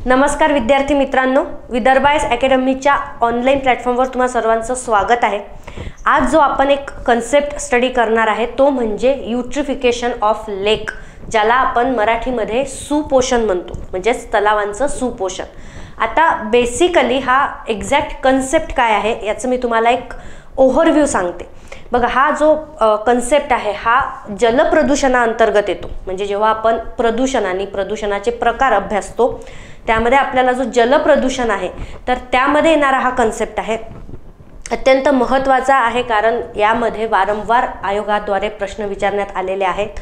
नमस्कार विद्यार्थी मित्रांनो, विदर्भाइस अकॅडमीच्या ऑनलाईन प्लॅटफॉर्मवर तुम्हा सर्वांचं स्वागत आहे। आज जो आपण एक कन्सेप्ट स्टडी करणार आहे तो म्हणजे युट्रिफिकेशन ऑफ लेक, ज्याला आपण मराठीमध्ये सुपोषण म्हणतो, म्हणजे तलावांचं सुपोषण। आता बेसिकली हा एक्झॅक्ट कन्सेप्ट काय आहे याचं मी तुम्हाला एक ओव्हरव्ह्यू सांगते। बघा, हा जो कन्सेप्ट आहे हा जलप्रदूषणाअंतर्गत येतो। म्हणजे जेव्हा आपण प्रदूषण आणि प्रदूषणाचे प्रकार अभ्यासतो त्यामध्ये आपल्याला जो जलप्रदूषण आहे तर त्यामध्ये येणारा हा कन्सेप्ट आहे। अत्यंत महत्त्वाचा आहे कारण यामध्ये वारंवार आयोगाद्वारे प्रश्न विचारण्यात आलेले आहेत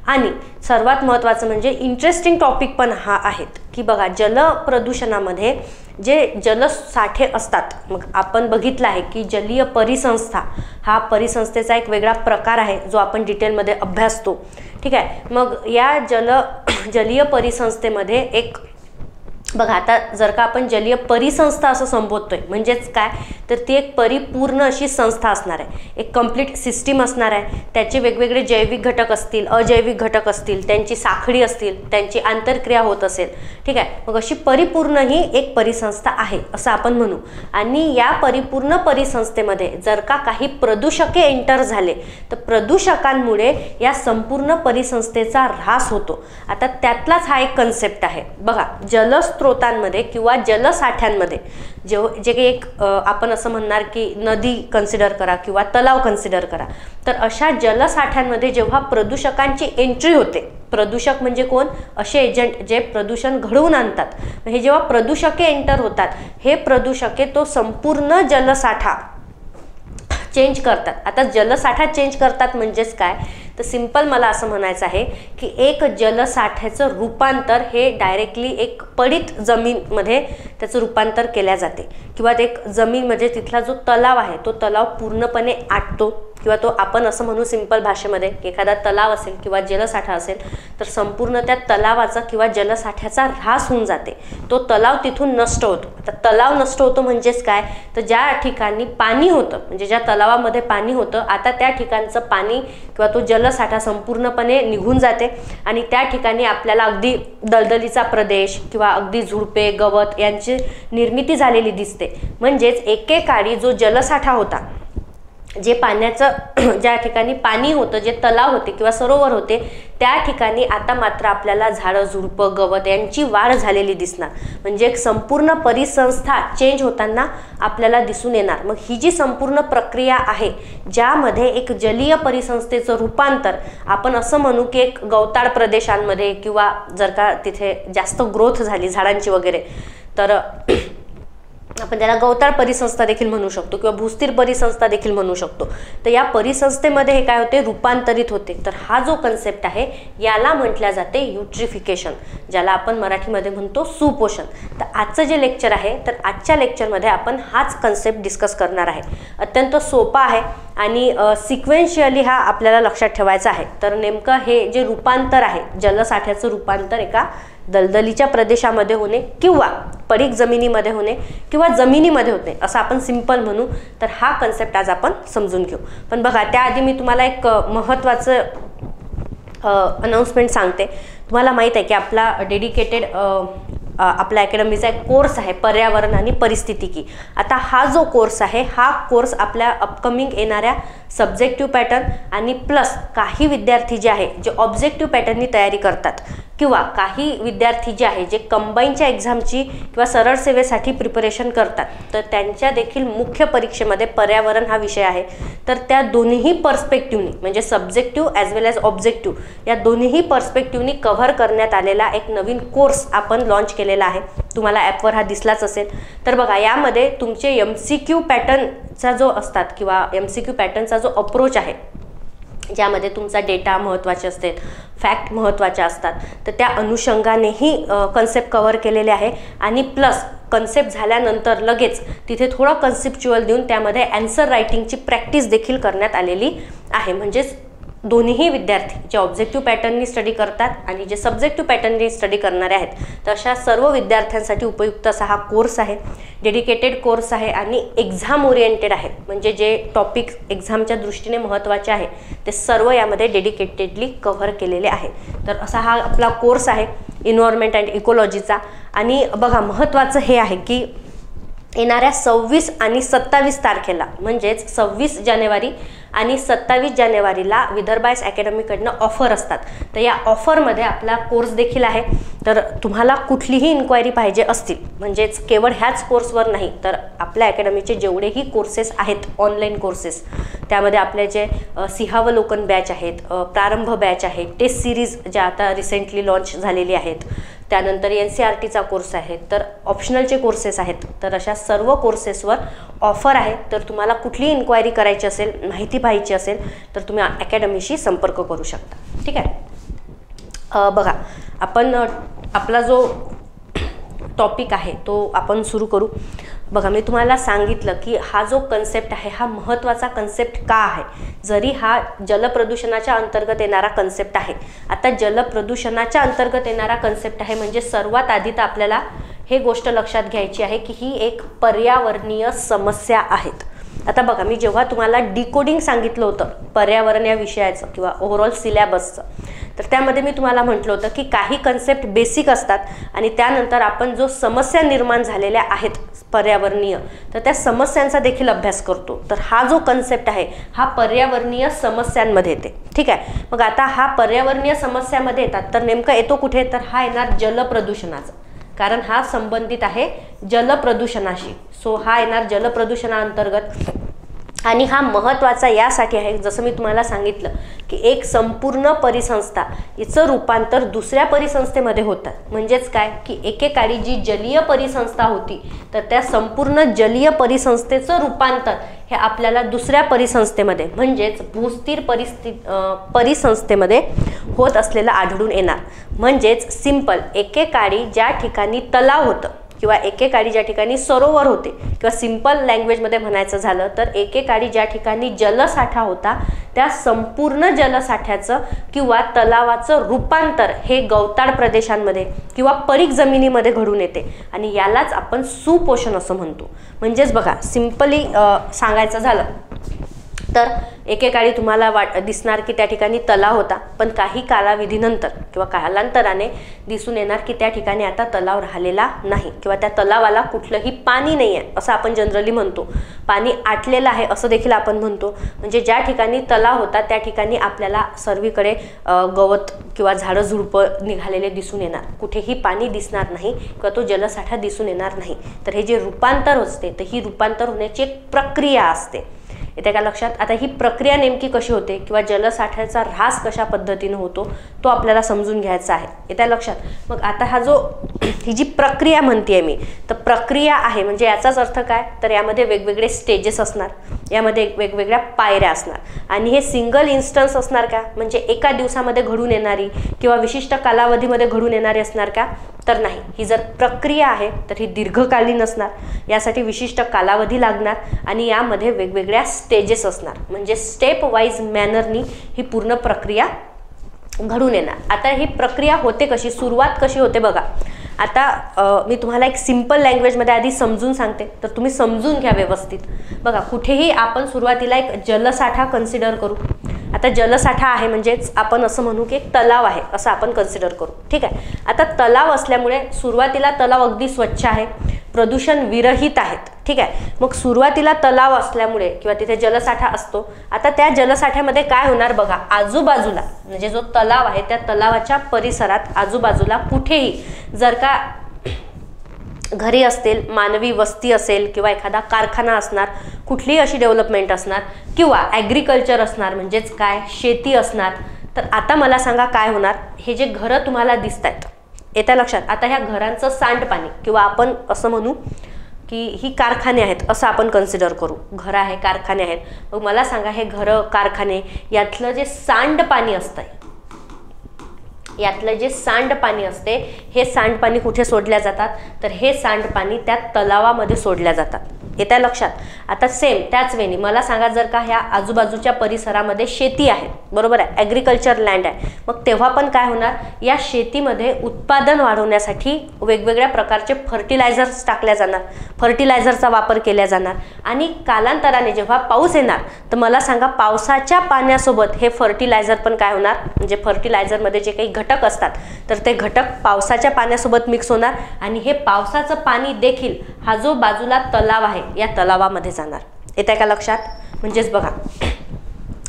आणि सर्वात महत्त्वाचं म्हणजे इंटरेस्टिंग टॉपिक पण हा आहेत की बघा, जलप्रदूषणामध्ये जे जलसाठे असतात, मग आपण बघितलं आहे की जलीय परिसंस्था हा परिसंस्थेचा एक वेगळा प्रकार आहे जो आपण डिटेलमध्ये अभ्यासतो। ठीक आहे, मग या जलीय परिसंस्थेमध्ये एक बघा, आता जर का आपण जलीय परिसंस्था असं संबोधतोय म्हणजेच काय, तर ती एक परिपूर्ण अशी संस्था असणार आहे, एक कंप्लीट सिस्टीम असणार आहे। त्याचे वेगवेगळे जैविक घटक असतील, अजैविक घटक असतील, त्यांची साखळी असतील, त्यांची आंतरक्रिया होत असेल। ठीक आहे, मग अशी परिपूर्ण ही एक परिसंस्था आहे असं आपण म्हणू। आणि या परिपूर्ण परिसंस्थेमध्ये जर का काही प्रदूषके एंटर झाले तर प्रदूषकांमुळे या संपूर्ण परिसंस्थेचा ऱ्हास होतो। आता त्यातलाच हा एक कन्सेप्ट आहे। बघा, जलस्रोतांमध्ये किंवा जलसाठ्यांमध्ये जे काही एक आपण असं म्हणणार की नदी कन्सिडर करा किंवा तलाव कन्सिडर करा, तर अशा जलसाठ्यांमध्ये जेव्हा प्रदूषकांची एंट्री होते, प्रदूषक म्हणजे कोण, असे एजंट जे प्रदूषण घडवून आणतात, हे जेव्हा प्रदूषके एंटर होतात, हे प्रदूषके तो संपूर्ण जलसाठा चेंज करतात। आता जलसाठा चेंज करतात म्हणजेच काय, तर सिंपल मला असं म्हणायचं आहे की एक जलसाठ्याचं रूपांतर हे डायरेक्टली एक पडित जमीनमध्ये त्याचं रूपांतर केल्या जाते किंवा एक जमीन म्हणजे तिथला जो तलाव आहे तो तलाव पूर्णपणे आटतो किंवा तो आपण असं म्हणू सिंपल भाषेमध्ये, एखादा तलाव असेल किंवा जलसाठा असेल तर संपूर्ण त्या तलावाचा किंवा जलसाठ्याचा ऱ्हास होऊन जाते, तो तलाव तिथून नष्ट होतो। आता तलाव नष्ट होतो म्हणजेच काय, तर ज्या ठिकाणी पाणी होतं म्हणजे ज्या तलावामध्ये पाणी होतं, आता त्या ठिकाणचं पाणी किंवा तो जलसाठा संपूर्णपणे निघून जाते आणि त्या ठिकाणी आपल्याला अगदी दलदलीचा प्रदेश किंवा अगदी झुडपे गवत यांची निर्मिती झालेली दिसते। म्हणजेच एकेकाळी जो जलसाठा होता, जे पाण्याचं ज्या ठिकाणी पाणी होतं, जे तलाव होते किंवा सरोवर होते, त्या ठिकाणी आता मात्र आपल्याला झाडं झुडपं गवत यांची वाढ झालेली दिसणार। म्हणजे एक संपूर्ण परिसंस्था चेंज होताना आपल्याला दिसून येणार। मग ही जी संपूर्ण प्रक्रिया आहे ज्यामध्ये एक जलीय परिसंस्थेचं रूपांतर आपण असं म्हणू की एक गवताळ प्रदेशांमध्ये किंवा जर का तिथे जास्त ग्रोथ झाली झाडांची वगैरे तर आपण त्याला गवताळ परिसंस्था देखील म्हणू शकतो किंवा भूस्थिर परिसंस्था देखील म्हणू शकतो। तर या परिसंस्थेमध्ये हे काय होते, रूपांतरित होते। तर हा जो कन्सेप्ट आहे याला म्हटल्या जाते युट्रिफिकेशन, ज्याला आपण मराठीमध्ये म्हणतो सुपोषण। तर आजचं जे लेक्चर आहे तर आजच्या लेक्चरमध्ये आपण हाच कन्सेप्ट डिस्कस करणार आहे। अत्यंत सोपा आहे आणि सिक्वेन्शियली हा आपल्याला लक्षात ठेवायचा आहे। तर नेमकं हे जे रूपांतर आहे, जलसाठ्याचं रूपांतर एका दलदलीच्या प्रदेशामध्ये होणे किंवा पडीक जमिनीमध्ये होणे किंवा जमिनीमध्ये होणे असं आपण सिंपल म्हणू। तर हा कन्सेप्ट आज आपण समजून घेऊ। पण बघा, त्याआधी मी तुम्हाला एक महत्त्वाचं अनाउन्समेंट सांगते। तुम्हाला माहीत आहे की आपला डेडिकेटेड आपल्या अकॅडमीचा एक कोर्स आहे पर्यावरण आणि परिस्थितिकी। आता हा जो कोर्स आहे हा कोर्स आपल्या अपकमिंग येणाऱ्या सब्जेक्टिव्ह पॅटर्न आणि प्लस काही विद्यार्थी जे आहे जे ऑब्जेक्टिव्ह पॅटर्ननी तयारी करतात किंवा काही विद्यार्थी जे आहे जे कंबाईनच्या एक्झामची किंवा सरळ सेवेसाठी प्रिपरेशन करतात, तर त्यांच्या देखील मुख्य परीक्षेमध्ये पर्यावरण हा विषय आहे। तर त्या दोन्ही पर्स्पेक्टिव्हनी म्हणजे सब्जेक्टिव्ह ॲज वेल ॲज ऑब्जेक्टिव्ह या दोन्ही पर्स्पेक्टिव्हनी कव्हर करण्यात आलेला एक नवीन कोर्स आपण लॉन्च केलेला आहे। तुम्हाला ॲपवर हा दिसलाच असेल। तर बघा, यामध्ये तुमचे MCQ पॅटर्नचा जो असतात किंवा MCQ पॅटर्नचा जो अप्रोच आहे, ज्यामध्ये तुमचा डेटा महत्त्वाचे असते, फॅक्ट महत्त्वाचे असतात, तर त्या अनुषंगानेही कन्सेप्ट कव्हर केलेले आहे। आणि प्लस कन्सेप्ट झाल्यानंतर लगेच तिथे थोडं कन्सेप्च्युअल देऊन त्यामध्ये ॲन्सर रायटिंगची प्रॅक्टिस देखील करण्यात आलेली आहे। म्हणजेच दोन्हीही विद्यार्थी जे ऑब्जेक्टिव्ह पॅटर्ननी स्टडी करतात आणि जे सब्जेक्टिव्ह पॅटर्ननी स्टडी करणारे आहेत, तर अशा सर्व विद्यार्थ्यांसाठी उपयुक्त असा हा कोर्स आहे. डेडिकेटेड कोर्स आहे आणि एक्झाम ओरिएंटेड आहे. म्हणजे जे टॉपिक एक्झामच्या दृष्टीने महत्त्वाचे आहे ते सर्व यामध्ये डेडिकेटेडली कव्हर केलेले आहे. तर असा हा आपला कोर्स आहे एन्व्हायरमेंट अँड इकोलॉजीचा. आणि बघा, महत्त्वाचं हे आहे की येणाऱ्या 26 आणि 27 तारखेला म्हणजेच 26 जानेवारी आणि 27 जानेवारीला विदर्भायस अकॅडमीकडनं ऑफर असतात. तर या ऑफरमध्ये आपला कोर्स देखील आहे. तर तुम्हाला कुठलीही इन्क्वायरी पाहिजे असतील, म्हणजेच केवळ ह्याच कोर्सवर नाही तर आपल्या अकॅडमीचे जेवढेही कोर्सेस आहेत ऑनलाईन कोर्सेस, त्यामध्ये आपले जे सिंहावलोकन बॅच आहेत, प्रारंभ बॅच आहे, टेस्ट सिरीज ज्या आता रिसेंटली लॉन्च झालेली आहेत, त्यानंतर NCERTचा कोर्स आहे, तर ऑप्शनलचे कोर्सेस आहेत. तर अशा सर्व कोर्सेसवर ऑफर आहे. तर तुम्हाला कुठलीही इन्क्वायरी करायची असेल, माहिती पाहिजे असेल तर तुम्ही अकॅडमीशी संपर्क करू शकता. ठीक आहे. बघा, आपण आपला जो टॉपिक आहे तो आपण सुरू करू. बघा, मी तुम्हाला सांगितलं की हा जो कन्सेप्ट आहे हा महत्त्वाचा कन्सेप्ट का आहे. जरी हा जलप्रदूषणाच्या अंतर्गत येणारा कन्सेप्ट आहे, आता जलप्रदूषणाच्या अंतर्गत येणारा कन्सेप्ट आहे म्हणजे सर्वात आधी तर आपल्याला हे गोष्ट लक्षात घ्यायची आहे की ही एक पर्यावरणीय समस्या आहेत. आता बघा, मी जेव्हा तुम्हाला डिकोडिंग सांगितलं होतं पर्यावरण या विषयाचं किंवा ओव्हरऑल सिलेबसचं, तर त्यामध्ये मी तुम्हाला म्हटलं होतं की काही कन्सेप्ट बेसिक असतात आणि त्यानंतर आपण जो समस्या निर्माण झालेल्या आहेत पर्यावरणीय, तर त्या समस्यांचा देखील अभ्यास करतो. तर हा जो कन्सेप्ट आहे हा पर्यावरणीय समस्यांमध्ये येते. ठीक आहे. मग आता हा पर्यावरणीय समस्यामध्ये येतात तर नेमकं येतो कुठे, तर हा येणार जलप्रदूषणाचा, कारण हा संबंधित आहे जलप्रदूषणाशी. सो हा येणार जलप्रदूषणाअंतर्गत. आणि हा महत्त्वाचा यासाठी आहे, जसं मी तुम्हाला सांगितलं की एक संपूर्ण परिसंस्था याचं रूपांतर दुसऱ्या परिसंस्थेमध्ये होतं. म्हणजेच काय की एकेकाळी जी जलीय परिसंस्था होती तर त्या संपूर्ण जलीय परिसंस्थेचं रूपांतर हे आपल्याला दुसऱ्या परिसंस्थेमध्ये म्हणजेच भूस्थिर परिसंस्थेमध्ये होत असलेलं आढळून येणार. म्हणजेच सिंपल, एकेकाळी ज्या ठिकाणी तलाव होतं किंवा एकेकाळी ज्या ठिकाणी सरोवर होते किंवा सिंपल लँग्वेजमध्ये म्हणायचं झालं तर एकेकाळी ज्या ठिकाणी जलसाठा होता त्या संपूर्ण जलसाठ्याचं किंवा तलावाचं रूपांतर हे गवताळ प्रदेशांमध्ये किंवा परीक जमिनीमध्ये घडून येते आणि यालाच आपण सुपोषण असं म्हणतो. म्हणजेच बघा, सिंपली सांगायचं झालं तर एकेकाळी तुम्हाला दिसणार की त्या ठिकाणी तलाव होता, पण काही कालावधीनंतर किंवा कालांतराने दिसून येणार की त्या ठिकाणी आता तलाव राहिलेला नाही किंवा त्या तलावाला कुठलंही पाणी नाही आहे असं आपण जनरली म्हणतो. पाणी आटलेलं आहे असं देखील आपण म्हणतो. म्हणजे ज्या ठिकाणी तलाव होता त्या ठिकाणी आपल्याला सर्वीकडे गवत किंवा झाडं झुडपं निघालेले दिसून येणार, कुठेही पाणी दिसणार नाही किंवा तो जलसाठा दिसून येणार नाही. तर हे जे रूपांतर असते तर ही रूपांतर होण्याची एक प्रक्रिया असते. येते का लक्षात? आता ही प्रक्रिया नेमकी कशी होते किंवा जलसाठ्याचा ऱ्हास कशा पद्धतीने होतो तो आपल्याला समजून घ्यायचा आहे. येते लक्षात? मग आता ही जी प्रक्रिया म्हणते मी, तर प्रक्रिया आहे म्हणजे याचाच अर्थ काय, तर यामध्ये वेगवेगळे स्टेजेस असणार, यामध्ये वेगवेगळ्या पायऱ्या असणार आणि हे सिंगल इन्स्टन्स असणार का, म्हणजे एका दिवसामध्ये घडून येणारी किंवा विशिष्ट कालावधीमध्ये घडून येणारी असणार का, तर नाही. ही जर प्रक्रिया आहे तर ही दीर्घकालीन असणार, यासाठी विशिष्ट कालावधी लागणार आणि यामध्ये वेगवेगळ्या स्टेजेस असणार. म्हणजे स्टेप वाईज मॅनरनी ही पूर्ण प्रक्रिया घडून येणार. आता ही प्रक्रिया होते कशी, सुरुवात कशी होते बघा. आता मी तुम्हाला एक सिंपल लँग्वेजमध्ये आधी समजून सांगते तर तुम्ही समजून घ्या व्यवस्थित. बघा, कुठेही आपण सुरुवातीला एक जलसाठा कन्सिडर करू. आता जलसाठा आहे म्हणजेच आपण असं म्हणू की एक तलाव आहे असं आपण कन्सिडर करू. ठीक आहे. आता तलाव असल्यामुळे सुरुवातीला तलाव अगदी स्वच्छ आहे, प्रदूषण विरहित आहेत. ठीक आहे. मग सुरुवातीला तलाव असल्यामुळे किंवा तिथे जलसाठा असतो. आता त्या जलसाठ्यामध्ये काय होणार बघा, आजूबाजूला म्हणजे जो तलाव आहे त्या तलावाच्या परिसरात आजूबाजूला कुठेही जर का घरे असतील, मानवी वस्ती असेल किंवा एखादा कारखाना असणार, कुठलीही अशी डेव्हलपमेंट असणार किंवा ॲग्रिकल्चर असणार म्हणजेच काय शेती असणार, तर आता मला सांगा काय होणार. हे जे घरं तुम्हाला दिसत आहेत येत्या लक्षात, आता ह्या घरांचं सांडपाणी किंवा आपण असं म्हणू की ही कारखाने आहेत असं आपण कन्सिडर करू. घरं आहे, कारखाने आहेत. मग मला सांगा हे घरं कारखाने यातलं जे सांडपाणी असतं, यातलं जे सांडपाणी असते हे सांडपाणी कुठे सोडल्या जातात, तर हे सांडपाणी त्या तलावामध्ये सोडल्या जातात. येत्या लक्षात. आता सेम त्याच वेळी मला सांगा, जर का ह्या आजूबाजूच्या परिसरामध्ये शेती आहे, बरोबर आहे, ॲग्रिकल्चर लँड आहे, मग तेव्हा पण काय होणार, या शेतीमध्ये उत्पादन वाढवण्यासाठी वेगवेगळ्या प्रकारचे फर्टिलायझर्स टाकल्या जाणार, फर्टिलायझरचा वापर केला जाणार. आणि कालांतराने जेव्हा पाऊस येणार तर मला सांगा, पावसाच्या पाण्यासोबत हे फर्टिलायझर पण काय होणार, म्हणजे फर्टिलायझरमध्ये जे काही घटक असतात तर ते घटक पावसाच्या पाण्यासोबत मिक्स होणार आणि हे पावसाचं पाणी देखील हा जो बाजूला तलाव आहे या तलावामध्ये जाणार. येतं का लक्षात. म्हणजेच बघा,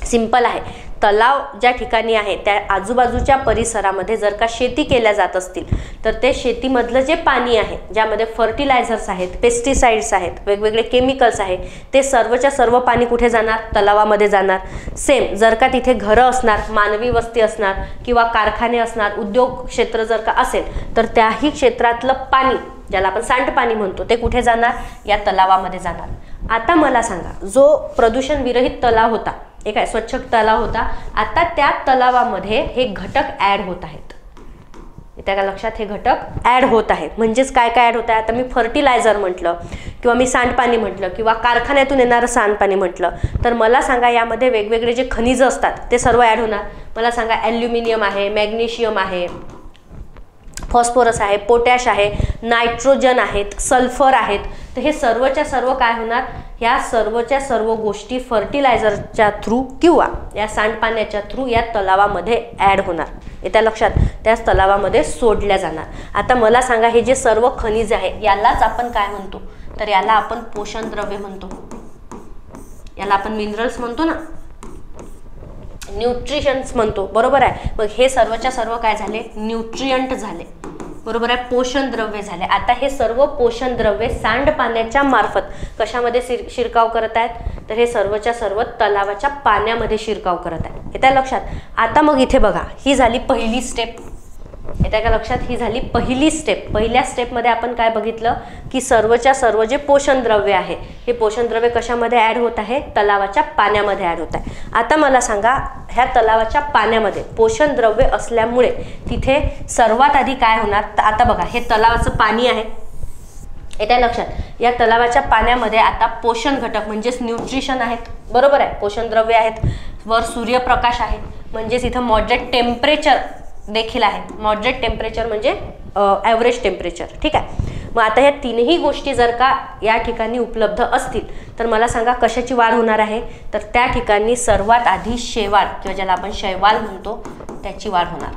सिंपल आहे, तलाव ज्या ठिकाणी आहे त्या आजूबाजूच्या परिसरामध्ये जर का शेती केल्या जात असतील तर ते शेतीमधलं जे पाणी आहे, ज्यामध्ये फर्टिलायझर्स आहेत, पेस्टिसाइड्स आहेत, वेगवेगळे केमिकल्स आहे, ते सर्वच्या सर्व पाणी कुठे जाणार, तलावामध्ये जाणार. सेम जर का तिथे घरं असणार, मानवी वस्ती असणार किंवा कारखाने असणार, उद्योग क्षेत्र जर का असेल तर त्याही क्षेत्रातलं पाणी, ज्याला आपण सांडपाणी म्हणतो, ते कुठे जाणार, या तलावामध्ये जाणार. आता मला सांगा, जो प्रदूषण विरहित तलाव होता, एक आहे स्वच्छ तलाव होता, आता त्या तलावामध्ये हे घटक ॲड होत आहेत. येत्या का लक्षात, हे घटक ॲड होत आहेत. म्हणजेच काय काय ॲड होत आहे, आता मी फर्टिलायझर म्हटलं किंवा मी सांडपाणी म्हटलं किंवा कारखान्यातून येणारं सांडपाणी म्हटलं तर मला सांगा, यामध्ये वेगवेगळे जे खनिज असतात ते सर्व ॲड होणार. मला सांगा, ॲल्युमिनियम आहे, मॅग्नेशियम आहे, फॉस्फरस आहे, पोटॅश आहे, नायट्रोजन आहेत, सल्फर आहेत. तर हे सर्वच्या सर्व काय होणार, ह्या सर्वच्या सर्व गोष्टी फर्टिलायझरच्या थ्रू किंवा या सांडपाण्याच्या थ्रू या तलावामध्ये ॲड होणार. येत्या लक्षात, त्याच तलावामध्ये सोडल्या जाणार. आता मला सांगा, हे जे सर्व खनिज आहे यालाच आपण काय म्हणतो, तर याला आपण पोषण द्रव्य म्हणतो, याला आपण मिनरल्स म्हणतो ना, न्यूट्रिशन्स म्हणतो, बरोबर आहे. मग हे सर्वच्या सर्व काय झाले, न्यूट्रियंट झाले, बरोबर आहे, पोषण द्रव्य झाले. आता हे सर्व पोषण द्रव्ये सांडपाण्याच्या मार्फत कशामध्ये शिरकाव करत आहेत, तर हे सर्वच्या सर्व तलावाच्या पाण्यामध्ये शिरकाव करत आहेत. येत्या लक्षात. आता मग इथे बघा, ही झाली पहिली स्टेप. येत्या का लक्षात, ही झाली पहिली स्टेप. पहिल्या स्टेपमध्ये आपण काय बघितलं की सर्वच्या सर्व जे पोषण द्रव्य आहे हे पोषण द्रव्य कशामध्ये ॲड होत आहे, तलावाच्या पाण्यामध्ये ॲड होत आहे. आता मला सांगा, ह्या तलावाच्या पाण्यामध्ये पोषण द्रव्य असल्यामुळे तिथे सर्वात आधी काय होणार, तर आता बघा, हे तलावाचं पाणी आहे. येत्या लक्षात, या तलावाच्या पाण्यामध्ये आता पोषण घटक म्हणजेच न्यूट्रिशन आहेत, बरोबर आहे, पोषण द्रव्य आहेत, वर सूर्यप्रकाश आहे, म्हणजेच इथं मॉडरेट टेम्परेचर देखील आहे. मॉडरेट टेम्परेचर म्हणजे ॲव्हरेज टेम्परेचर, ठीक आहे. मग आता ह्या तीनही गोष्टी जर का या ठिकाणी उपलब्ध असतील तर मला सांगा कशाची वाढ होणार आहे, तर त्या ठिकाणी सर्वात आधी शेवाळ किंवा ज्याला आपण शैवाल म्हणतो त्याची वाढ होणार.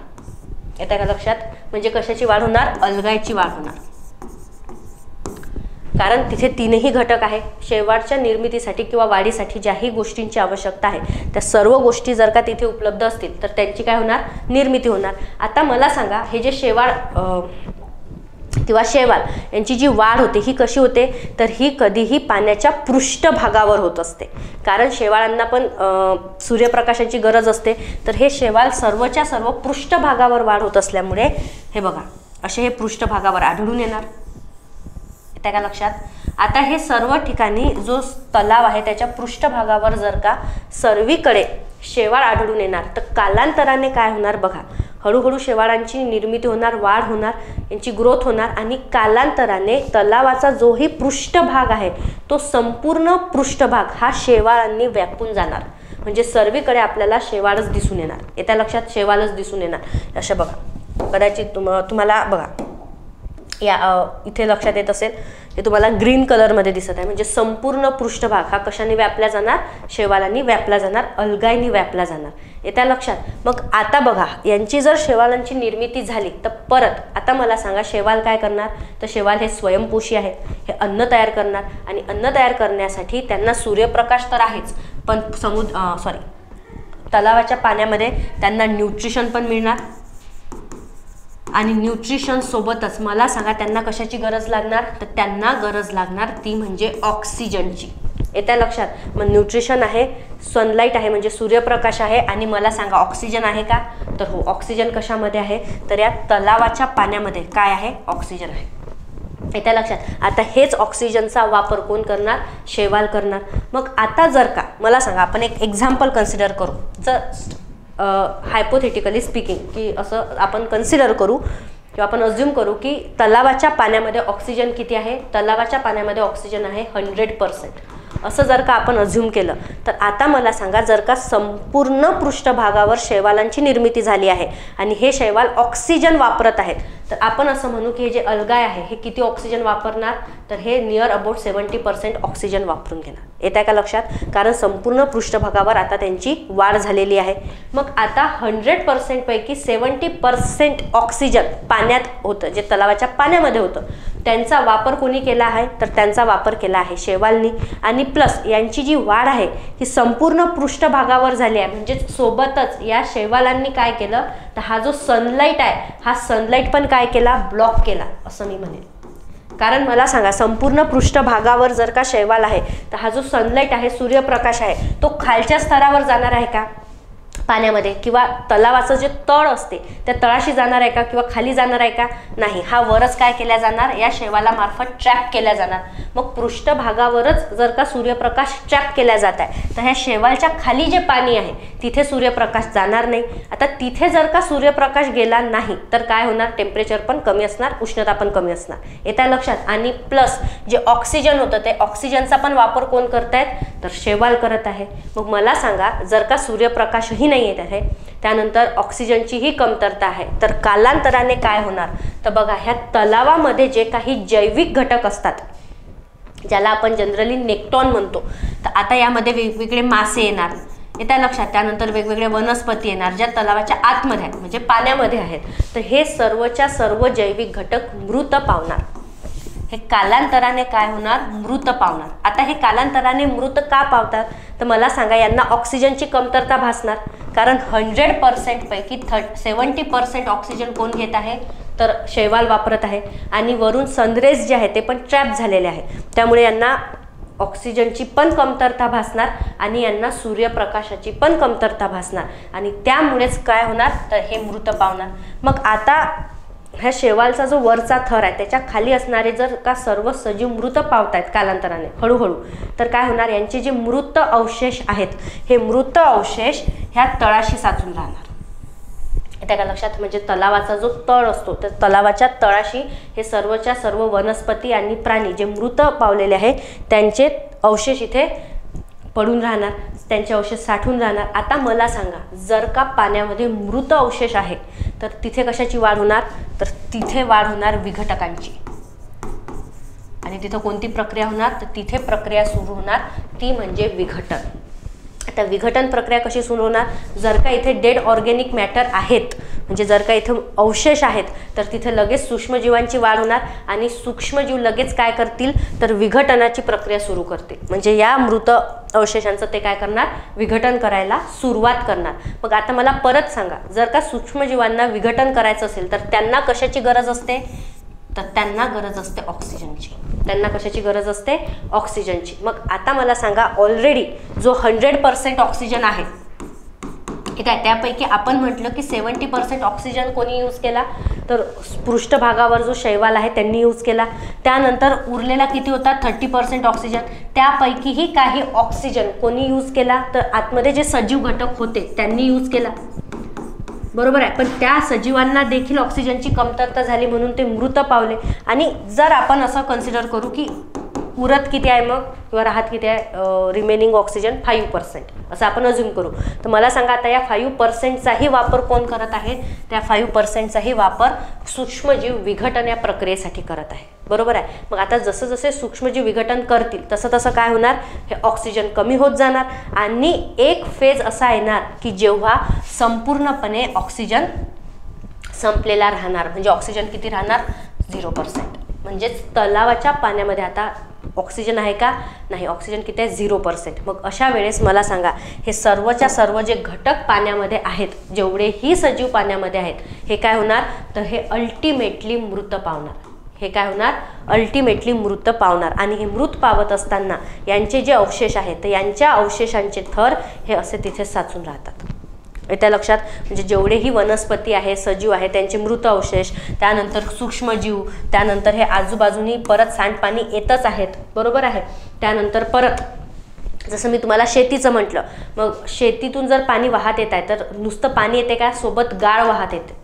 येतं का लक्षात. म्हणजे कशाची वाढ होणार, अलगायची वाढ होणार. कारण तिथे तीनही घटक आहे. शेवाळच्या निर्मितीसाठी किंवा वाढीसाठी ज्याही गोष्टींची आवश्यकता आहे त्या सर्व गोष्टी जर का तिथे उपलब्ध असतील तर त्यांची काय होणार, निर्मिती होणार. आता मला सांगा, हे जे शेवाळ किंवा शैवाल यांची जी वाढ होते ही कशी होते, तर ही कधीही पाण्याच्या पृष्ठभागावर होत असते. कारण शेवाळांना पण सूर्यप्रकाशाची गरज असते. तर हे शेवाळ सर्वच्या सर्व पृष्ठभागावर वाढ होत असल्यामुळे हे बघा असे हे पृष्ठभागावर आढळून येणार. त्या का लक्षात. आता हे सर्व ठिकाणी जो तलाव आहे त्याच्या पृष्ठभागावर जर का सर्वीकडे शेवाळ आढळून येणार तर कालांतराने काय होणार बघा, हळूहळू शेवाळांची निर्मिती होणार, वाढ होणार, यांची ग्रोथ होणार आणि कालांतराने तलावाचा जोही पृष्ठभाग आहे तो संपूर्ण पृष्ठभाग हा शेवाळांनी व्यापून जाणार. म्हणजे सर्वीकडे आपल्याला शेवाळच दिसून येणार. येत्या लक्षात, शेवाळच दिसून येणार. अशा बघा, कदाचित तुम्हाला बघा या इथे लक्षात येत असेल, हे तुम्हाला ग्रीन कलरमध्ये दिसत आहे. म्हणजे संपूर्ण पृष्ठभाग हा कशाने व्यापला जाणार, शेवाळांनी व्यापला जाणार, अलगाईनी व्यापला जाणार. येत्या लक्षात. मग आता बघा, यांची जर शेवाळांची निर्मिती झाली तर परत आता मला सांगा, शेवाळ काय करणार, तर शेवाळ हे स्वयंपोषी आहेत. हे अन्न तयार करणार आणि अन्न तयार करण्यासाठी त्यांना सूर्यप्रकाश तर आहेच, पण तलावाच्या पाण्यामध्ये त्यांना न्यूट्रिशन पण मिळणार. आणि न्यूट्रिशन सोबतच मला सांगा त्यांना कशाची गरज लागणार, तर त्यांना गरज लागणार ती म्हणजे ऑक्सिजनची. येत्या लक्षात. मग न्यूट्रिशन आहे, सनलाईट आहे म्हणजे सूर्यप्रकाश आहे आणि मला सांगा ऑक्सिजन आहे का, तर हो, ऑक्सिजन कशामध्ये आहे, तर या तलावाच्या पाण्यामध्ये काय आहे, ऑक्सिजन आहे. येत्या लक्षात. आता हेच ऑक्सिजनचा वापर कोण करणार, शेवाळ करणार. मग आता जर का मला सांगा, आपण एक एक्झाम्पल कन्सिडर करू, जस्ट हायपोथेटिकली स्पीकिंग, की असं आपण कन्सिडर करू किंवा आपण अज्युम करू की तलावाच्या पाण्यामध्ये ऑक्सिजन किती आहे, तलावाच्या पाण्यामध्ये ऑक्सिजन आहे 100%. असं जर का आपण अज्युम केलं तर आता मला सांगा, जर का संपूर्ण पृष्ठभागावर शैवालांची निर्मिती झाली आहे आणि हे शैवाल ऑक्सिजन वापरत आहेत, तर आपण असं म्हणू की हे जे अल्गाय आहे हे किती ऑक्सिजन वापरणार, तर हे नियर अबाउट 70% ऑक्सिजन वापरून घेणार. येत आहे का लक्षात? कारण संपूर्ण पृष्ठभागावर आता त्यांची वाढ झालेली आहे. मग आता 100% पैकी 70% ऑक्सिजन पाण्यात होतं, जे तलावाच्या पाण्यामध्ये होतं, त्यांचा वापर कोणी केला आहे, तर त्यांचा वापर केला आहे शैवालनी. आणि प्लस यांची जी वाढ आहे ही संपूर्ण पृष्ठभागावर झाली आहे, म्हणजे सोबतच या शैवालांनी काय केलं, तर हा जो सनलाईट आहे हा सनलाईट पण काय केला, ब्लॉक केला असं मी म्हणेन. कारण मला सांगा, संपूर्ण पृष्ठभागावर जर का शैवाल आहे तर हा जो सनलाईट आहे, सूर्यप्रकाश आहे, तो खालच्या स्तरावर जाणार आहे का पाण्यामध्ये, किंवा तलावाचं जे तळ असते त्या तळाशी जाणार आहे का, किंवा खाली जाणार आहे का, नाही, हा वरच काय केला जाणार, या शैवालामार्फत ट्रॅप केला जाणार. मग पृष्ठभागावरच जर का सूर्यप्रकाश ट्रॅप केला जात आहे तर ह्या शैवालच्या खाली जे पाणी आहे तिथे सूर्यप्रकाश जाणार नाही. आता तिथे जर का सूर्यप्रकाश गेला नाही तर काय होणार, टेम्परेचर पण कमी असणार, उष्णता पण कमी असणार. येत्या लक्षात? आणि प्लस जे ऑक्सिजन होतं ते ऑक्सिजनचा पण वापर कोण करतायत, तर शैवाल करत आहे. मग मला सांगा, जर का सूर्यप्रकाशही नाही येत आहे, त्यानंतर ऑक्सिजनचीही कमतरता आहे, तर कालांतराने काय होणार, तर बघा ह्या तलावामध्ये जे काही जैविक घटक असतात, ज्याला आपण जनरली नेक्टॉन म्हणतो, तर आता यामध्ये वेगवेगळे मासे येणार. येत्या लक्षात? त्यानंतर वेगवेगळे वनस्पती येणार ज्या तलावाच्या आतमध्ये आहेत, म्हणजे पाण्यामध्ये आहेत. तर हे सर्वच्या सर्व जैविक घटक मृत पावणार. हे कालांतराने काय होणार, मृत पावणार. आता हे कालांतराने मृत का पावतात, तर मला सांगा, यांना ऑक्सिजनची कमतरता भासणार. कारण 100% पैकी 70% ऑक्सिजन कोण घेत आहे, तर शैवाल वापरत आहे. आणि वरून सनरेज जे आहे ते पण ट्रॅप झालेले आहे, त्यामुळे यांना ऑक्सिजनची पण कमतरता भासणार आणि यांना सूर्यप्रकाशाची पण कमतरता भासणार. आणि त्यामुळेच काय होणार, तर हे मृत पावणार. मग आता ह्या शैवालचा जो वरचा थर आहे त्याच्या खाली असणारे जर का सर्व सजीव मृत पावत आहेत कालांतराने हळूहळू, तर काय होणार, यांचे जे मृत अवशेष आहेत हे मृत अवशेष ह्या तळाशी साचून राहणार. त्या का लक्षात? म्हणजे तलावाचा जो तळ असतो तर तलावाच्या तळाशी हे सर्वच्या सर्व वनस्पती आणि प्राणी जे मृत पावलेले आहे त्यांचे अवशेष इथे पडून राहणार, त्यांचे अवशेष साठून राहणार. आता मला सांगा, जर का पाण्यामध्ये मृत अवशेष आहे तर तिथे कशाची वाढ होणार, तर तिथे वाढ होणार विघटकांची. आणि तिथे कोणती प्रक्रिया होणार, तर तिथे प्रक्रिया सुरू होणार, ती म्हणजे विघटन. आता विघटन प्रक्रिया कशी सुरू होणार, जर का इथे डेड ऑर्गॅनिक मॅटर आहेत, म्हणजे जर का इथे अवशेष आहेत तर तिथे लगेच सूक्ष्मजीवांची वाढ होणार आणि सूक्ष्मजीव लगेच काय करतील, तर विघटनाची प्रक्रिया सुरू करतील. म्हणजे या मृत अवशेषांचं ते काय करणार, विघटन करायला सुरुवात करणार. मग आता मला परत सांगा, जर का सूक्ष्मजीवांना विघटन करायचं असेल तर त्यांना कशाची गरज असते, तर त्यांना गरज असते ऑक्सिजनची. त्यांना कशाची गरज असते, ऑक्सिजनची. मग आता मला सांगा, ऑलरेडी जो 100% ऑक्सिजन आहे ठीक आहे, त्यापैकी आपण म्हटलं की 70% ऑक्सिजन कोणी यूज केला, तर पृष्ठभागावर जो शैवाल आहे त्यांनी यूज केला. त्यानंतर उरलेला किती होता, 30% ऑक्सिजन. त्यापैकीही काही ऑक्सिजन कोणी यूज केला, तर आतमध्ये जे सजीव घटक होते त्यांनी यूज केला, बरोबर आहे. पण त्या सजीवांना देखील ऑक्सिजनची कमतरता झाली म्हणून ते मृत पावले. आणि जर आपण असं कन्सिडर करू की उरत किती आहे मग, किंवा राहत किती आहे, रिमेनिंग ऑक्सिजन 5% असं आपण अज्युम करू, तर मला सांगा आता या 5%चाही वापर कोण करत आहे, त्या 5%चाही वापर सूक्ष्मजीव विघटन या प्रक्रियेसाठी करत आहे, बरोबर आहे. मग आता जसं जसे सूक्ष्मजीव विघटन करतील तसं तसं काय होणार, हे ऑक्सिजन कमी होत जाणार आणि एक फेज असा येणार की जेव्हा संपूर्णपणे ऑक्सिजन संपलेला राहणार. म्हणजे ऑक्सिजन किती राहणार, 0%. म्हणजेच तलावाच्या पाण्यामध्ये आता ऑक्सिजन आहे का, नाही, ऑक्सिजन किती आहे, 0%. मग अशा वेळेस मला सांगा, हे सर्वच्या सर्व जे घटक पाण्यामध्ये आहेत, जेवढेही सजीव पाण्यामध्ये आहेत, हे काय होणार, तर हे अल्टिमेटली मृत पावणार. हे काय होणार, अल्टिमेटली मृत पावणार. आणि हे मृत पावत असताना यांचे जे अवशेष आहेत तर यांच्या अवशेषांचे थर हे असे तिथे साचून राहतात. त्या लक्षात, म्हणजे जेवढेही वनस्पती आहे, सजीव आहे, त्यांचे मृत अवशेष, त्यानंतर सूक्ष्मजीव, त्यानंतर हे आजूबाजूनी परत सांडपाणी येतच आहेत, बरोबर आहे. त्यानंतर परत जसं मी तुम्हाला शेतीचं म्हटलं, मग शेतीतून जर पाणी वाहत येत आहे तर नुसतं पाणी येते का, सोबत गाळ वाहत येते,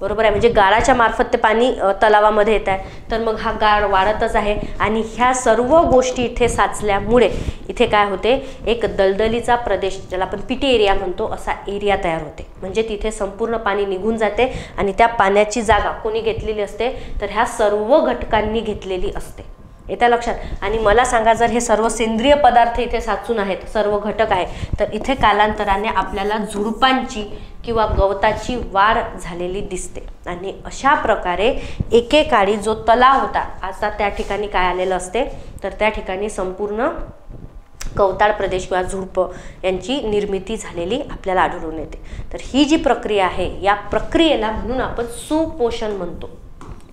बरोबर आहे. म्हणजे गाळाच्या मार्फत ते पाणी तलावामध्ये येत आहे, तर मग हा गाळ वाढतच आहे आणि ह्या सर्व गोष्टी इथे साचल्यामुळे इथे काय होते, एक दलदलीचा प्रदेश, ज्याला आपण पिटी एरिया म्हणतो, असा एरिया तयार होते. म्हणजे तिथे संपूर्ण पाणी निघून जाते आणि त्या पाण्याची जागा कोणी घेतलेली असते, तर ह्या सर्व घटकांनी घेतलेली असते. येत्या लक्षात. आणि मला सांगा, जर हे सर्व सेंद्रिय पदार्थ इथे साचून आहेत, सर्व घटक आहे, तर इथे कालांतराने आपल्याला झुडपांची किंवा गवताची वाढ झालेली दिसते. आणि अशा प्रकारे एकेकाळी जो तलाव होता, आता त्या ठिकाणी काय आलेलं असते, तर त्या ठिकाणी संपूर्ण गवताळ प्रदेश किंवा झुडपं यांची निर्मिती झालेली आपल्याला आढळून येते. तर ही जी प्रक्रिया आहे, या प्रक्रियेला म्हणून आपण सुपोषण म्हणतो.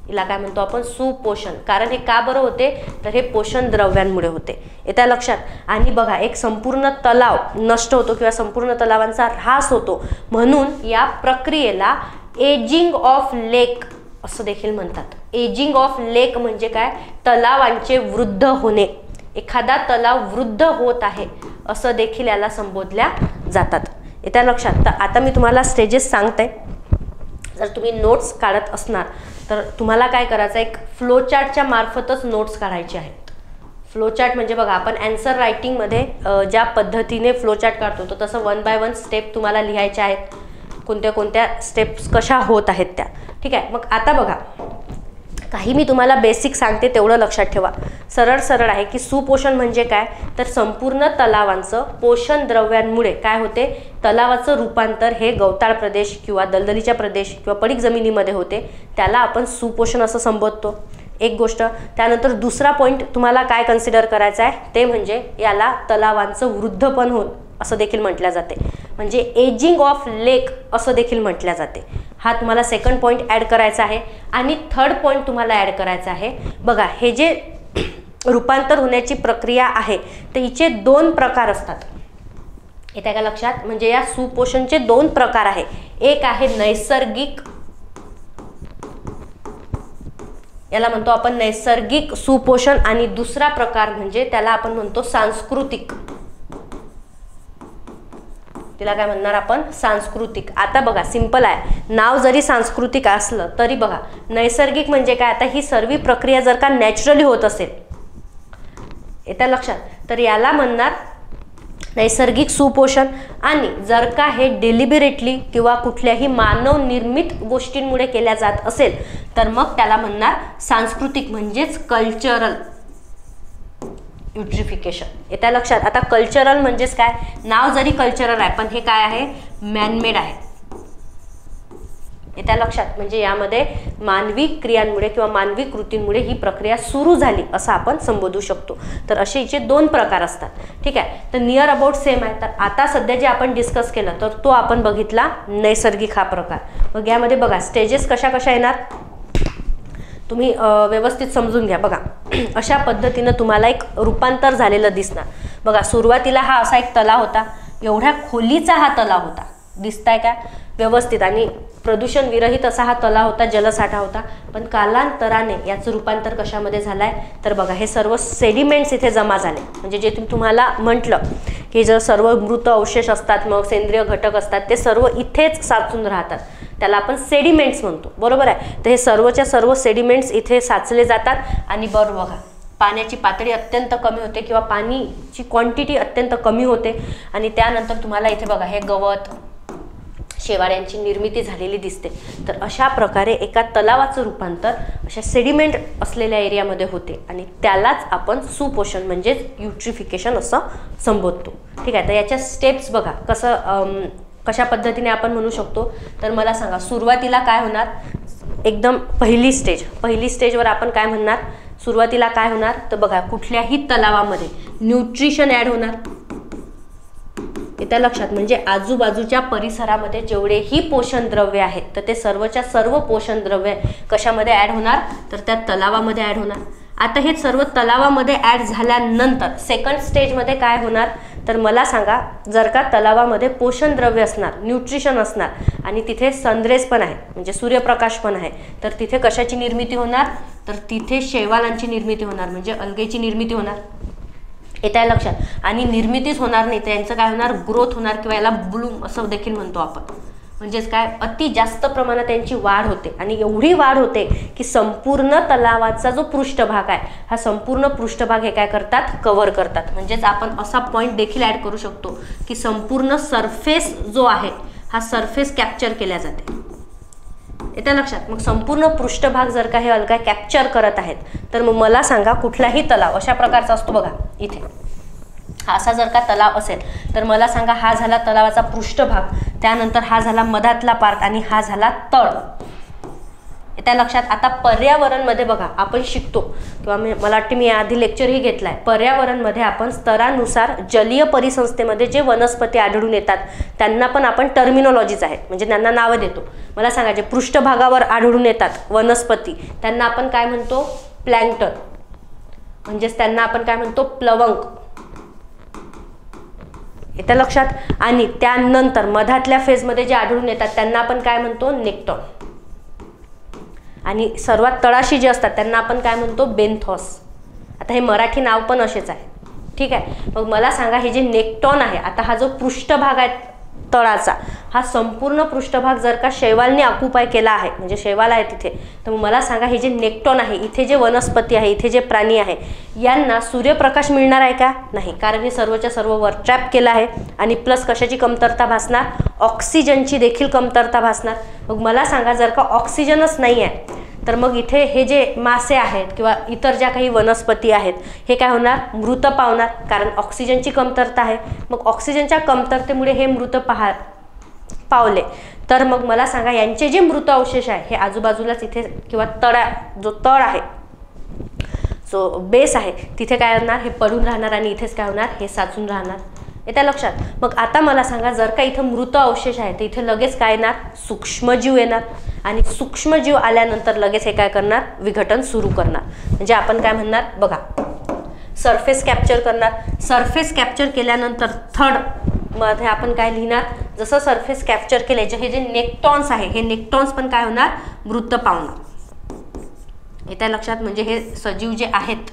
हिला काय म्हणतो आपण, सुपोषण. कारण हे का बरं होते, तर हे पोषण द्रव्यांमुळे होते. येत्या लक्षात. आणि बघा, एक संपूर्ण तलाव नष्ट होतो किंवा संपूर्ण तलावांचा ऱ्हास होतो, म्हणून या प्रक्रियेला एजिंग ऑफ लेक असं देखील म्हणतात. एजिंग ऑफ लेक म्हणजे काय, तलावांचे वृद्ध होणे. एखादा तलाव वृद्ध होत आहे असं देखील याला संबोधल्या जातात. येत्या लक्षात. तर आता मी तुम्हाला स्टेजेस सांगते. जर तुम्ही नोट्स काढत असणार तर तुम्हाला काय करायचं, एक फ्लोचार्टच्या मार्फतच नोट्स काढायचे आहेत. फ्लोचार्ट म्हणजे बघा, आपण ॲन्सर रायटिंगमध्ये ज्या पद्धतीने फ्लोचार्ट काढतो, तर तसं 1 बाय 1 स्टेप तुम्हाला लिहायच्या आहेत. कोणत्या कोणत्या स्टेप्स कशा होत आहेत त्या. ठीक आहे. मग आता बघा, काही मी तुम्हाला बेसिक सांगते, तेवढं लक्षात ठेवा. सरळ आहे की सुपोषण म्हणजे काय, तर संपूर्ण तलावांचं पोषण द्रव्यांमुळे काय होते, तलावाचं रूपांतर हे गवताळ प्रदेश किंवा दलदलीच्या प्रदेश किंवा पडीक जमिनीमध्ये होते, त्याला आपण सुपोषण असं संबोधतो. एक गोष्ट. त्यानंतर दुसरा पॉईंट तुम्हाला काय कन्सिडर करायचा आहे, ते म्हणजे याला तलावांचं वृद्धपण होण असं देखील म्हटलं जाते. म्हणजे एजिंग ऑफ लेक असं देखील म्हटलं जाते. हा तुम्हाला सेकंड पॉईंट ॲड करायचा आहे. आणि थर्ड पॉईंट तुम्हाला ॲड करायचा आहे. बघा, हे जे रूपांतर होण्याची प्रक्रिया आहे, तर हिचे 2 प्रकार असतात. येत्या का लक्षात. म्हणजे या सुपोषणचे 2 प्रकार आहे. एक आहे नैसर्गिक, याला म्हणतो आपण नैसर्गिक सुपोषण, आणि दुसरा प्रकार म्हणजे त्याला आपण म्हणतो सांस्कृतिक. तिला काय म्हणणार आपण, सांस्कृतिक. आता बघा, सिंपल आहे. नाव जरी सांस्कृतिक असलं तरी बघा, नैसर्गिक म्हणजे काय, आता ही सर्व प्रक्रिया जर का नॅचरली होत असेल, येत्या लक्षात, तर याला म्हणणार नैसर्गिक सुपोषण. आणि जर का हे डेलिबरेटली किंवा कुठल्याही मानव निर्मित गोष्टींमुळे केल्या जात असेल, तर मग त्याला म्हणणार सांस्कृतिक, म्हणजेच कल्चरल युट्रिफिकेशन. येत्या लक्षात. आता कल्चरल म्हणजेच काय, नाव जरी कल्चरल आहे, पण हे काय आहे, मॅनमेड आहे. येत्या लक्षात. म्हणजे यामध्ये मानवी क्रियांमुळे किंवा मानवी कृतींमुळे ही प्रक्रिया सुरू झाली असं आपण संबोधू शकतो. तर असे हिचे 2 प्रकार असतात. ठीक आहे. तर नियर अबाउट सेम आहे. तर आता सध्या जे आपण डिस्कस केलं, तर तो आपण बघितला नैसर्गिक हा प्रकार. मग यामध्ये बघा, स्टेजेस कशा कशा येणार तुम्ही व्यवस्थित समजून घ्या. बघा, अशा पद्धतीनं तुम्हाला एक रूपांतर झालेलं दिसणार. बघा, सुरुवातीला हा असा एक तलाव होता, एवढ्या खोलीचा हा तलाव होता, दिसताय का व्यवस्थित, आणि प्रदूषण विरहित असा हा तलाव होता, जलसाठा होता. पण कालांतराने याचं रूपांतर कशामध्ये झालंय, तर बघा, हे सर्व सेडिमेंट्स इथे जमा झाले. म्हणजे जे तुम्हाला म्हटलं की जर सर्व मृत अवशेष असतात, मग सेंद्रिय घटक असतात, ते सर्व इथेच साचून राहतात, त्याला आपण सेडिमेंट्स म्हणतो. बरोबर आहे. तर हे सर्वच्या सर्व सेडिमेंट्स इथे साचले जातात. आणि बरोबर बघा, पाण्याची पातळी अत्यंत कमी होते किंवा पाणीची क्वांटिटी अत्यंत कमी होते. आणि त्यानंतर तुम्हाला इथे बघा, हे गवत शेवाळ्यांची निर्मिती झालेली दिसते. तर अशा प्रकारे एका तलावाचं रूपांतर अशा सेडिमेंट असलेल्या एरियामध्ये होते, आणि त्यालाच आपण सुपोषण म्हणजेच युट्रिफिकेशन असं संबोधतो. ठीक आहे. तर याच्या स्टेप्स बघा कशा पद्धतीने आपण म्हणू शकतो. तर मला सांगा, सुरुवातीला काय होणार, एकदम पहिली स्टेजवर आपण काय म्हणणार, सुरुवातीला काय होणार, तर बघा, कुठल्याही तलावामध्ये न्यूट्रिशन ॲड होणार. येत्या लक्षात. म्हणजे आजूबाजूच्या परिसरामध्ये जेवढेही पोषण द्रव्य आहेत, तर ते सर्वच्या सर्व पोषण द्रव्य कशामध्ये ॲड होणार, तर त्या तलावामध्ये ॲड होणार. आता हे सर्व तलावामध्ये ॲड झाल्यानंतर सेकंड स्टेजमध्ये काय होणार, तर मला सांगा, जर का तलावामध्ये पोषण द्रव्य असणार, न्यूट्रिशन असणार, आणि तिथे सनरेज पण आहे, म्हणजे सूर्यप्रकाश पण आहे, तर तिथे कशाची निर्मिती होणार, तर तिथे शैवालांची निर्मिती होणार, म्हणजे अल्गेची निर्मिती होणार. येत्या लक्षात. आणि निर्मितीच होणार नाही, तर यांचं काय होणार, ग्रोथ होणार, किंवा याला ब्लूम असं देखील म्हणतो आपण. म्हणजेच काय, अति जास्त प्रमाणात त्यांची वाढ होते आणि एवढी वाढ होते की संपूर्ण तलावाचा जो पृष्ठभाग आहे हा संपूर्ण पृष्ठभाग हे काय करतात, कव्हर करतात. म्हणजेच आपण असा पॉईंट देखील ॲड करू शकतो की संपूर्ण सरफेस जो आहे हा सरफेस कॅप्चर केला जाते. येतं लक्षात. मग संपूर्ण पृष्ठभाग जर का हे अलगाय कॅप्चर करत आहेत तर मग मला सांगा कुठलाही तलाव अशा प्रकारचा असतो बघा. इथे असा जर का तलाव असेल तर मला सांगा हा झाला तलावाचा पृष्ठभाग, त्यानंतर हा झाला मधातला पार्ट आणि हा झाला तळ. त्या लक्षात. आता पर्यावरणमध्ये बघा आपण शिकतो किंवा मला वाटते मी आधी लेक्चरही घेतलाय, पर्यावरणमध्ये आपण स्तरानुसार जलीय परिसंस्थेमध्ये जे वनस्पती आढळून येतात त्यांना पण आपण टर्मिनॉलॉजीज आहेत म्हणजे त्यांना नावं देतो. मला सांगा जे पृष्ठभागावर आढळून येतात वनस्पती त्यांना आपण काय म्हणतो, प्लॅंक्टन. म्हणजेच त्यांना आपण काय म्हणतो, प्लवंक. येतं लक्षात. आणि त्यानंतर मधातल्या फेजमध्ये जे आढळून येतात त्यांना आपण काय म्हणतो, नेक्टॉन. आणि सर्वात तळाशी जे असतात त्यांना आपण काय म्हणतो, बेंथॉस. आता हे मराठी नाव पण असेच आहे, ठीक आहे. मग मला सांगा हे जे नेक्टॉन आहे, आता हा जो पृष्ठभाग आहे तळाचा, हा संपूर्ण पृष्ठभाग जर का शैवालने ऑक्युपाय केला आहे म्हणजे शैवाल आहे तिथे, तर मग मला सांगा हे जे नेक्टॉन आहे, इथे जे वनस्पती आहे, इथे जे प्राणी आहे, यांना सूर्यप्रकाश मिळणार आहे का, नाही. कारण हे सर्वच्या सर्व वर ट्रॅप केलं आहे. आणि प्लस कशाची कमतरता भासणार, ऑक्सिजनची देखील कमतरता भासणार. मग मला सांगा जर का ऑक्सिजनच नाही आहे तर मग इथे हे जे मासे आहेत किंवा इतर ज्या काही वनस्पती आहेत हे काय होणार, मृत पावणार. कारण ऑक्सिजनची कमतरता आहे. मग ऑक्सिजनच्या कमतरतेमुळे हे मृत पावले तर मग मला सांगा यांचे जे मृत अवशेष आहे हे आजूबाजूलाच इथे किंवा जो तळ आहे, जो बेस आहे तिथे काय होणार, हे पडून राहणार आणि इथेच काय होणार, हे साचून राहणार. येत्या लक्षात. मग आता मला सांगा जर का इथं मृत अवशेष आहे तर इथे लगेच काय येणार, सूक्ष्मजीव येणार. आणि सूक्ष्मजीव आल्यानंतर लगेच हे काय करणार, विघटन सुरू करणार. म्हणजे आपण काय म्हणणार बघा, सरफेस कॅप्चर करणार. सरफेस कॅप्चर केल्यानंतर थर्ड मध्ये आपण काय लिहिणार, जसं सरफेस कॅप्चर केले हे जे नेक्टॉन्स आहे हे नेक्टॉन्स पण काय होणार, मृत पावणार. येत्या लक्षात. म्हणजे हे सजीव जे आहेत,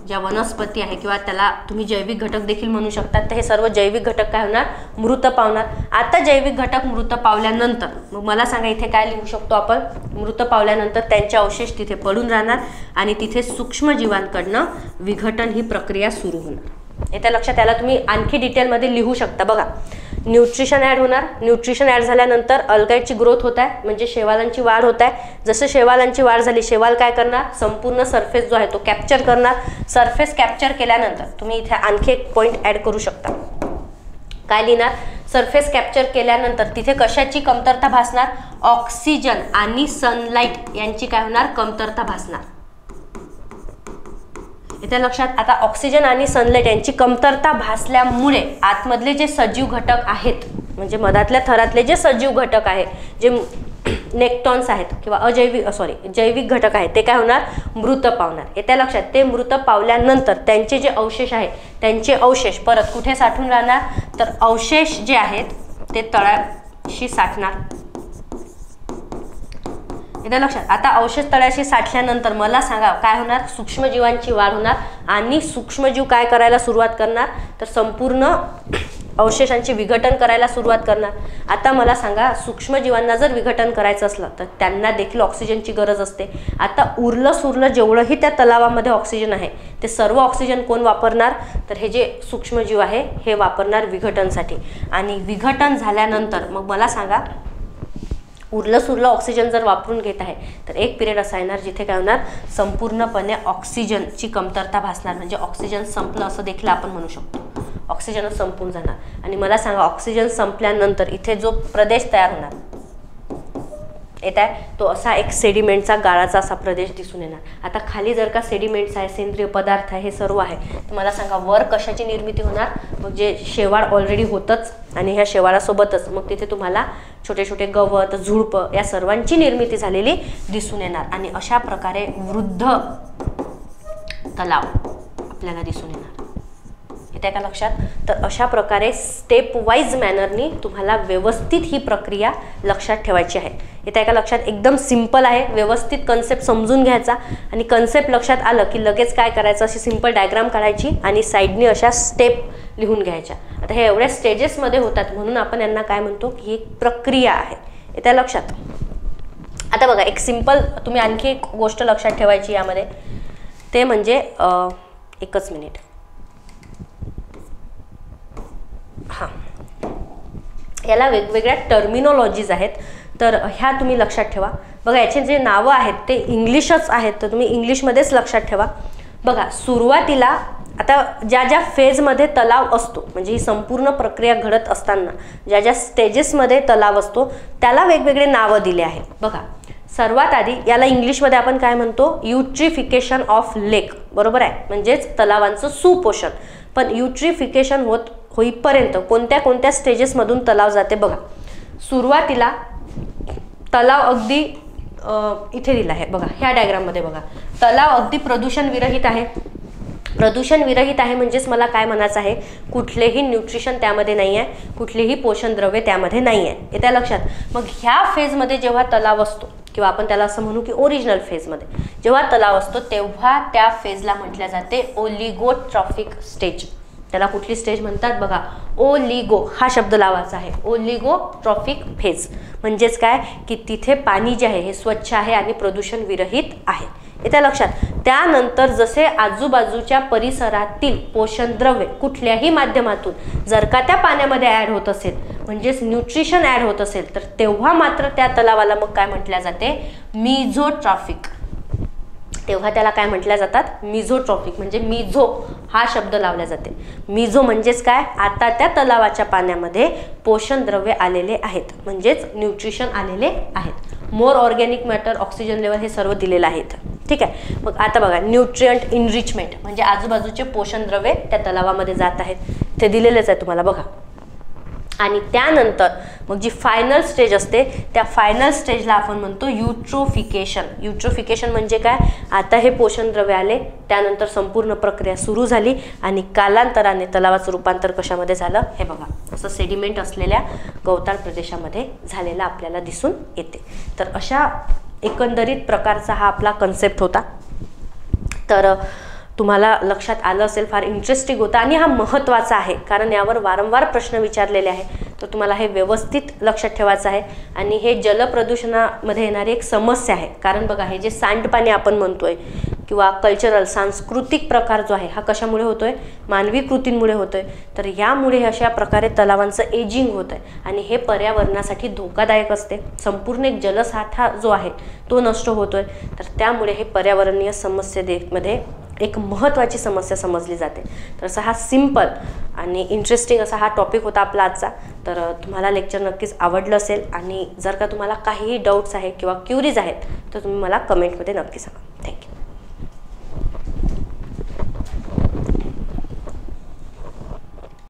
ज्या वनस्पती आहे किंवा त्याला तुम्ही जैविक घटक देखील म्हणू शकतात, तर हे सर्व जैविक घटक काय होणार, मृत पावणार. आता जैविक घटक मृत पावल्यानंतर मग मला सांगा इथे काय लिहू शकतो आपण, मृत पावल्यानंतर त्यांचे अवशेष तिथे पडून राहणार आणि तिथे सूक्ष्मजीवांकडनं विघटन ही प्रक्रिया सुरू होणार. येत्या लक्षात. त्याला तुम्ही आणखी डिटेलमध्ये लिहू शकता बघा. न्यूट्रिशन ॲड होणार. न्यूट्रिशन ॲड झाल्यानंतर अल्गाईटची ग्रोथ होत आहे म्हणजे शैवालांची वाढ होत आहे. जसं शैवालांची वाढ झाली, शैवाल काय करणार, संपूर्ण सरफेस जो आहे तो कॅप्चर करणार. सरफेस कॅप्चर केल्यानंतर तुम्ही इथे आणखी एक पॉईंट ॲड करू शकता. काय लिहिणार, सरफेस कॅप्चर केल्यानंतर तिथे कशाची कमतरता भासणार, ऑक्सिजन आणि सनलाईट यांची काय होणार, कमतरता भासणार. इथे लक्षात. आता ऑक्सिजन आणि सनलाईट यांची कमतरता भासल्यामुळे आतमधले जे सजीव घटक आहेत म्हणजे मधातल्या थरातले जे सजीव घटक आहेत, जे नेक्टॉन्स आहेत किंवा जैविक घटक आहेत ते काय होणार, मृत पावणार. येत्या लक्षात. ते मृत पावल्यानंतर त्यांचे जे अवशेष आहे त्यांचे अवशेष परत कुठे साठून राहणार, तर अवशेष जे आहेत ते तळाशी साठणार. येत्या लक्षात. आता अवशेष तळाशी साठल्यानंतर मला सांगा काय होणार, सूक्ष्मजीवांची वाढ होणार आणि सूक्ष्मजीव काय करायला सुरुवात करणार, तर संपूर्ण अवशेषांचे विघटन करायला सुरुवात करणार. आता मला सांगा सूक्ष्मजीवांना जर विघटन करायचं असलं तर त्यांना देखील ऑक्सिजनची गरज असते. आता उरलं सुरलं जेवढंही त्या तलावामध्ये ऑक्सिजन आहे ते सर्व ऑक्सिजन कोण वापरणार, तर हे जे सूक्ष्मजीव आहे हे वापरणार विघटनसाठी. आणि विघटन झाल्यानंतर मग मला सांगा उरलं सुरलं ऑक्सिजन जर वापरून घेत आहे तर एक पिरियड असा येणार जिथे काय होणार, संपूर्णपणे ऑक्सिजनची कमतरता भासणार. म्हणजे ऑक्सिजन संपलं असं देखील आपण म्हणू शकतो. ऑक्सिजनच संपून जाणार. आणि मला सांगा ऑक्सिजन संपल्यानंतर इथे जो प्रदेश तयार होणार येत आहे तो असा एक सेडिमेंटचा गाळाचा असा प्रदेश दिसून येणार. आता खाली जर का सेडिमेंट्स आहे, सेंद्रिय पदार्थ आहे, हे सर्व आहे, तर मला सांगा वर कशाची निर्मिती होणार, मग जे शेवाळ ऑलरेडी होतच आणि ह्या शेवाळासोबतच मग तिथे तुम्हाला छोटे छोटे गवत, झुडपं या सर्वांची निर्मिती झालेली दिसून येणार. आणि अशा प्रकारे वृद्ध तलाव आपल्याला दिसून येणार. येते का लक्षात. तर अशा प्रकारे स्टेप वाईज मॅनरनी तुम्हाला व्यवस्थित ही प्रक्रिया लक्षात ठेवायची आहे. येते का लक्षात. एकदम सिंपल आहे. व्यवस्थित कन्सेप्ट समजून घ्यायचा आणि कन्सेप्ट लक्षात आलं की लगेच काय करायचं, अशी सिंपल डायग्राम काढायची आणि साईडनी अशा स्टेप लिहून घ्यायच्या. आता हे एवढ्या स्टेजेसमध्ये होतात म्हणून आपण यांना काय म्हणतो की ही एक प्रक्रिया आहे, हे त्या लक्षात. आता बघा एक सिंपल तुम्ही आणखी एक गोष्ट लक्षात ठेवायची यामध्ये, ते म्हणजे एकच मिनिट, हां, याला वेगवेगळ्या टर्मिनॉलॉजीज आहेत, तर ह्या तुम्ही लक्षात ठेवा. बघा याचे जे नावं आहेत ते इंग्लिशच आहेत, तर तुम्ही इंग्लिशमध्येच लक्षात ठेवा. बघा सुरुवातीला आता ज्या ज्या फेजमध्ये तलाव असतो, म्हणजे ही संपूर्ण प्रक्रिया घडत असताना ज्या ज्या स्टेजेसमध्ये तलाव असतो त्याला वेगवेगळे नावं दिले आहेत. बघा सर्वात आधी याला इंग्लिशमध्ये आपण काय म्हणतो, युट्रिफिकेशन ऑफ लेक, बरोबर आहे, म्हणजेच तलावांचं सुपोषण. पण युट्रिफिकेशन होईपर्यंत कोणत्या कोणत्या स्टेजेसमधून तलाव जाते बघा. सुरुवातीला तलाव अगदी इथे दिला आहे बघा, ह्या डायग्राममध्ये बघा, तलाव अगदी प्रदूषण विरहित आहे. प्रदूषण विरहित आहे म्हणजेच मला काय म्हणायचं आहे, कुठलेही न्यूट्रिशन त्यामध्ये नाही आहे, कुठलेही पोषण द्रव्य त्यामध्ये नाही आहे, हे त्या लक्षात. मग ह्या फेजमध्ये जेव्हा तलाव असतो किंवा आपण त्याला असं म्हणू की ओरिजिनल फेजमध्ये जेव्हा तलाव असतो तेव्हा त्या फेजला म्हटल्या जाते ओलिगोट्रॉफिक स्टेज. त्याला कुठली स्टेज म्हणतात बघा, ओलिगो हा शब्द लावायचा आहे, ओलिगोट्रॉफिक फेज. म्हणजेच काय की तिथे पाणी जे आहे हे स्वच्छ आहे आणि प्रदूषण विरहित आहे, हे त्या लक्षात. त्यानंतर जसे आजूबाजूच्या परिसरातील पोषण द्रव्य कुठल्याही माध्यमातून जर का त्या पाण्यामध्ये ॲड होत असेल, म्हणजेच न्यूट्रिशन ॲड होत असेल, तर तेव्हा मात्र त्या तलावाला मग काय म्हटल्या जाते, मिझोट्रॉफिक. तेव्हा त्याला काय म्हटल्या जातात, मिझोट्रॉफिक. म्हणजे मिझो हा शब्द लावला जाते. मिझो म्हणजेच काय, आता त्या तलावाच्या पाण्यामध्ये पोषण द्रव्य आलेले आहेत, म्हणजेच न्यूट्रिशन आलेले आहेत. मोर ऑर्गॅनिक मॅटर, ऑक्सिजन लेवल हे सर्व दिलेलं आहेत, ठीक आहे. मग आता बघा न्यूट्रिएंट इनरिचमेंट म्हणजे आजूबाजूचे पोषण द्रव्य त्या तलावामध्ये जात आहेत, ते दिलेलेच आहे तुम्हाला बघा. आणि त्यानंतर मग जी फायनल स्टेज असते त्या फायनल स्टेजला आपण म्हणतो युट्रोफिकेशन. युट्रोफिकेशन म्हणजे काय, आता हे पोषण द्रव्य आले, त्यानंतर संपूर्ण प्रक्रिया सुरू झाली आणि कालांतराने तलावाचं रूपांतर कशामध्ये झालं हे बघा, असं सेडिमेंट असलेल्या गवताळ प्रदेशामध्ये झालेला आपल्याला दिसून येते. तर अशा एकंदरीत प्रकारचा हा आपला कन्सेप्ट होता. तर तुम्हाला लक्षात आलं असेल, फार इंटरेस्टिंग होता आणि हा महत्त्वाचा आहे कारण यावर वारंवार प्रश्न विचारलेले आहे. तर तुम्हाला हे व्यवस्थित लक्षात ठेवायचं आहे. आणि हे जलप्रदूषणामध्ये येणारी एक समस्या आहे, कारण बघा हे जे सांडपाणी आपण म्हणतोय किंवा कल्चरल सांस्कृतिक प्रकार जो आहे हा कशामुळे होतोय, मानवी कृतींमुळे होतोय. तर यामुळे अशा प्रकारे तलावांचं एजिंग होत आहे आणि हे पर्यावरणासाठी धोकादायक असते. संपूर्ण एक जलसाठा जो आहे तो नष्ट होतोय. तर त्यामुळे हे पर्यावरणीय समस्येमध्ये एक महत्त्वाची समस्या समजली जाते. तर असा हा सिंपल आणि इंटरेस्टिंग असा हा टॉपिक होता आपला आजचा. तर तुम्हाला लेक्चर नक्कीच आवडलं असेल आणि जर का तुम्हाला काहीही डाऊट्स आहे किंवा क्युरीज आहेत तर तुम्ही मला कमेंटमध्ये नक्की सांगा.